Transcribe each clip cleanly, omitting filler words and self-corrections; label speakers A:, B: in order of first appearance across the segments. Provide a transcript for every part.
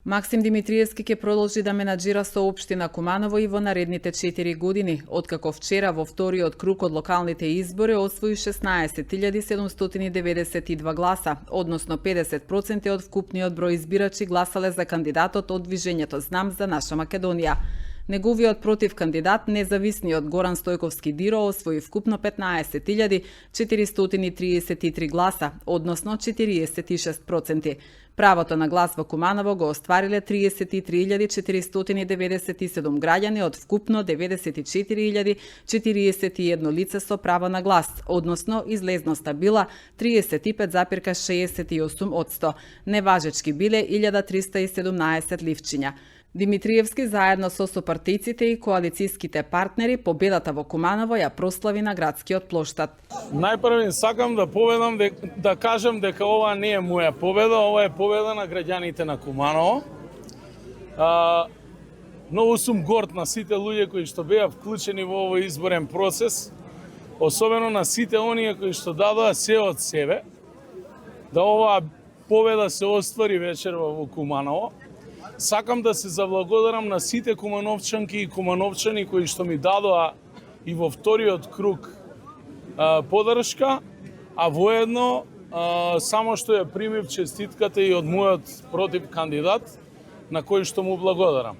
A: Максим Димитриевски ќе продолжи да менаџира со општина Куманово и во наредните 4 години, откако вчера во вториот круг од локалните избори освои 16.792 гласа, односно 50% од вкупниот број избирачи гласале за кандидатот од Движењето Знам за наша Македонија. Неговиот против кандидат, независниот Горан Стојковски Диро, освои вкупно 15.433 гласа, односно 46%. Правото на глас во Куманово го оствариле 33.497 граѓани од вкупно 94.041 лица со право на глас, односно излезноста била 35,68%. Неважечки биле 1317 ливчиња. Димитриевски заедно со сопартијците и коалицијските партнери победата во Куманово ја прослави на градскиот плоштад.
B: Најпрво сакам да поведам да кажам дека ова не е моја победа, ова е победа на граѓаните на Куманово. Многу сум горд на сите луѓе кои што беа вклучени во овој изборен процес, особено на сите оние кои што дадоа се од себе да оваа победа се оствари вечерва во Куманово. Сакам да се заблагодарам на сите кумановчанки и кумановчани кои што ми дадоа и во вториот круг подршка, а воедно само што ја примив честитката и од мојот против кандидат, на кој што му благодарам.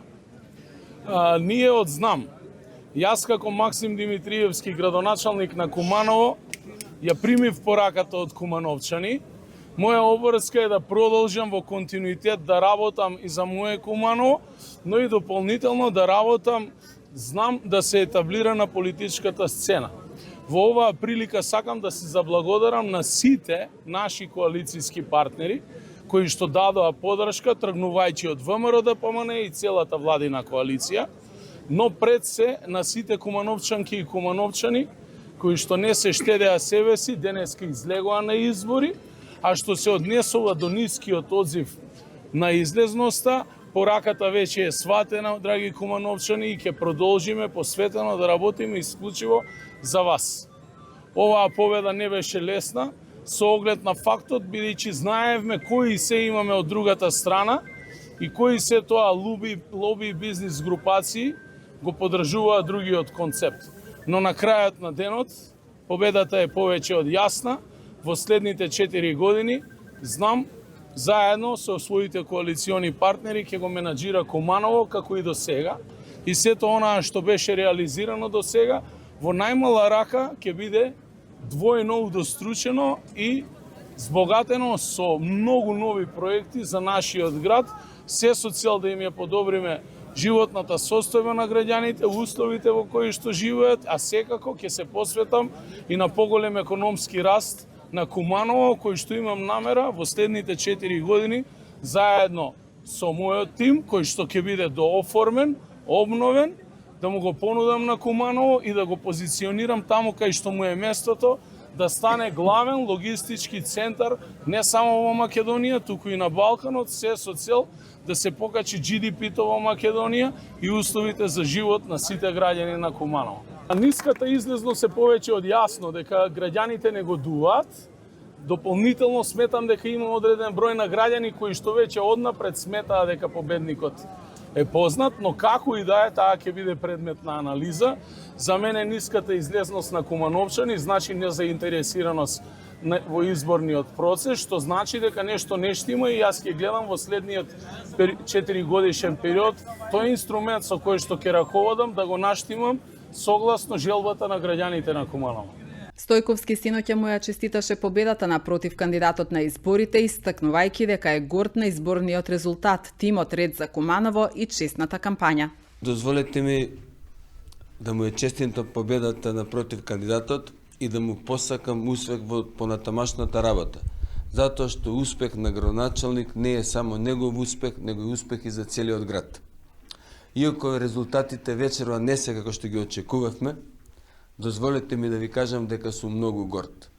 B: Ние од Знам, јас како Максим Димитриевски, градоначалник на Куманово, ја примив пораката од кумановчани. Моја обврска е да продолжам во континуитет да работам и за моје Куманово, но и дополнително да работам, знам да се етаблира на политичката сцена. Во оваа прилика сакам да се заблагодарам на сите наши коалицијски партнери кои што дадоа подршка, тргнувајќи од ВМРО ДПМН и целата владина коалиција, но пред се на сите кумановчанки и кумановчани кои што не се штедеа себе си, денеска излегоа на избори, а што се однесува до нискиот одзив на излезноста, пораката веќе е сватена, драги кумановчани, и ќе продолжиме посветено да работиме исклучиво за вас. Оваа победа не беше лесна, со оглед на фактот, бидејќи знаевме кои се имаме од другата страна и кои се тоа лоби бизнис групации го подржуваат другиот концепт. Но на крајот на денот, победата е повеќе од јасна. Во следните 4 години, Знам, заедно со своите коалициони партнери ќе го менаџира Куманово како и до сега. И сето онаа што беше реализирано до сега, во најмала рака ќе биде двојно удостручено и збогатено со многу нови проекти за нашиот град, се со цел да им ја подобриме животната состојба на граѓаните, условите во кои што живеат, а секако ќе се посветам и на поголем економски раст на Куманово, кој што имам намера во следните 4 години, заедно со мојот тим, кој што ќе биде дооформен, обновен, да му го понудам на Куманово и да го позиционирам таму кај што му е местото, да стане главен логистички центар не само во Македонија, туку и на Балканот, се со цел да се покачи GDP-то во Македонија и условите за живот на сите граѓани на Куманово. Ниската излезност е повеќе од јасно дека граѓаните не годуваат. Дополнително сметам дека има одреден број на граѓани кои што веќе однапред сметаа дека победникот е познат, но како и да е, таа ќе биде предмет на анализа. За мене ниската излезност на кумановчани значи незаинтересираност во изборниот процес, што значи дека нешто не штима, и јас ќе гледам во следниот 4 годишен период тој инструмент со кој што ќе раководам да го наштимам согласно желбата на граѓаните на Куманово.
A: Стојковски синоќа му ја честиташе победата напротив кандидатот на изборите, истакнувајќи дека е горд на изборниот резултат, тимот Ред за Куманово и честната кампања.
C: Дозволете ми да му е честитам победата напротив кандидатот и да му посакам успех во понатамашната работа. Затоа што успех на градоначалник не е само негов успех, него и успех и за целиот град. Иако резултатите вечерва не се како што ги очекувавме, дозволете ми да ви кажам дека сум многу горд.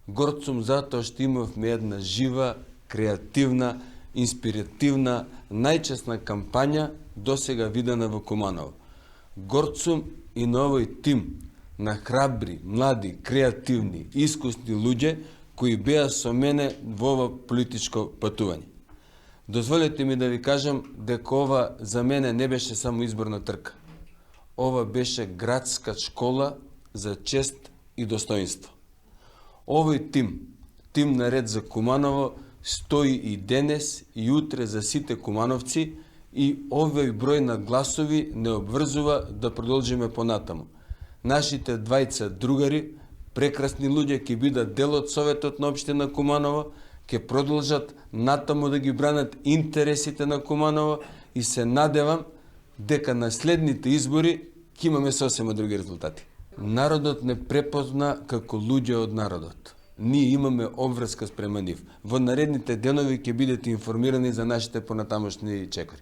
C: Горд сум затоа што имавме една жива, креативна, инспиративна, најчесна кампања досега видена во Куманово. Горд сум и на овој тим на храбри, млади, креативни, искусни луѓе кои беа со мене во ова политичко патување. Дозволете ми да ви кажам дека ова за мене не беше само изборна трка. Ова беше градска школа за чест и достоинство. Овој тим на Ред за Куманово, стои и денес и утре за сите кумановци и овој број на гласови не обврзува да продолжиме понатаму. Нашите двајца другари, прекрасни луѓе, ќе бидат дел од Советот на општина Куманово, ќе продолжат натаму да ги бранат интересите на Куманово и се надевам дека на следните избори ќе имаме сосема други резултати. Народот не препозна како луѓе од народот. Ние имаме обврска спрема нив. Во наредните денови ќе бидете информирани за нашите понатамошни чекори.